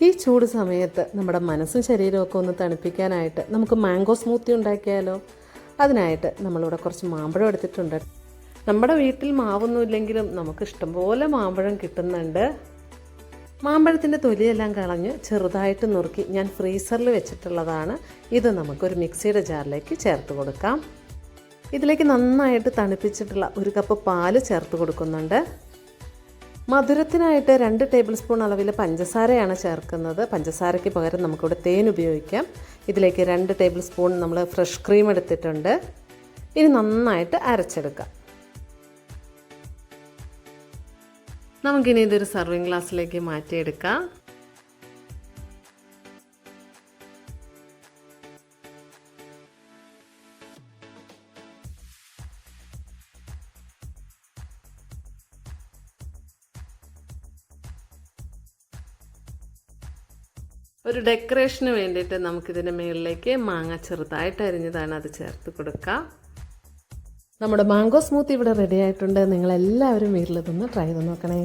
ഈ ചൂട് സമയത്ത് നമ്മുടെ മനസ്സും ശരീരമൊക്കെ ഒന്ന് തണുപ്പിക്കാനായിട്ട് നമുക്ക് മാംഗോ സ്മൂത്തി ഉണ്ടാക്കിയാലോ? അതിനായിട്ട് നമ്മളിവിടെ കുറച്ച് മാമ്പഴം എടുത്തിട്ടുണ്ട്. നമ്മുടെ വീട്ടിൽ മാവൊന്നും ഇല്ലെങ്കിലും നമുക്ക് ഇഷ്ടംപോലെ മാമ്പഴം കിട്ടുന്നുണ്ട്. മാമ്പഴത്തിൻ്റെ തൊലിയെല്ലാം കളഞ്ഞ് ചെറുതായിട്ട് നുറുക്കി ഞാൻ ഫ്രീസറിൽ വെച്ചിട്ടുള്ളതാണ്. ഇത് നമുക്കൊരു മിക്സിയുടെ ജാറിലേക്ക് ചേർത്ത് കൊടുക്കാം. ഇതിലേക്ക് നന്നായിട്ട് തണുപ്പിച്ചിട്ടുള്ള 1 കപ്പ് പാല് ചേർത്ത് കൊടുക്കുന്നുണ്ട്. മധുരത്തിനായിട്ട് 2 ടേബിൾ സ്പൂൺ അളവിൽ പഞ്ചസാരയാണ് ചേർക്കുന്നത്. പഞ്ചസാരയ്ക്ക് പകരം നമുക്കിവിടെ തേൻ ഉപയോഗിക്കാം. ഇതിലേക്ക് 2 ടേബിൾ സ്പൂൺ നമ്മൾ ഫ്രഷ് ക്രീം എടുത്തിട്ടുണ്ട്. ഇനി നന്നായിട്ട് അരച്ചെടുക്കാം. നമുക്കിനി ഇതൊരു സർവിങ് ഗ്ലാസ്സിലേക്ക് മാറ്റിയെടുക്കാം. ഒരു ഡെക്കറേഷന് വേണ്ടിയിട്ട് നമുക്കിതിൻ്റെ മുകളിലേക്ക് മാങ്ങ ചെറുതായിട്ട് അരിഞ്ഞതാണ് അത് ചേർത്ത് കൊടുക്കാം. നമ്മുടെ മാംഗോ സ്മൂത്തി ഇവിടെ റെഡി ആയിട്ടുണ്ട്. നിങ്ങളെല്ലാവരും വീട്ടിലിതൊന്ന് ട്രൈ ചെയ്ത് നോക്കണേ.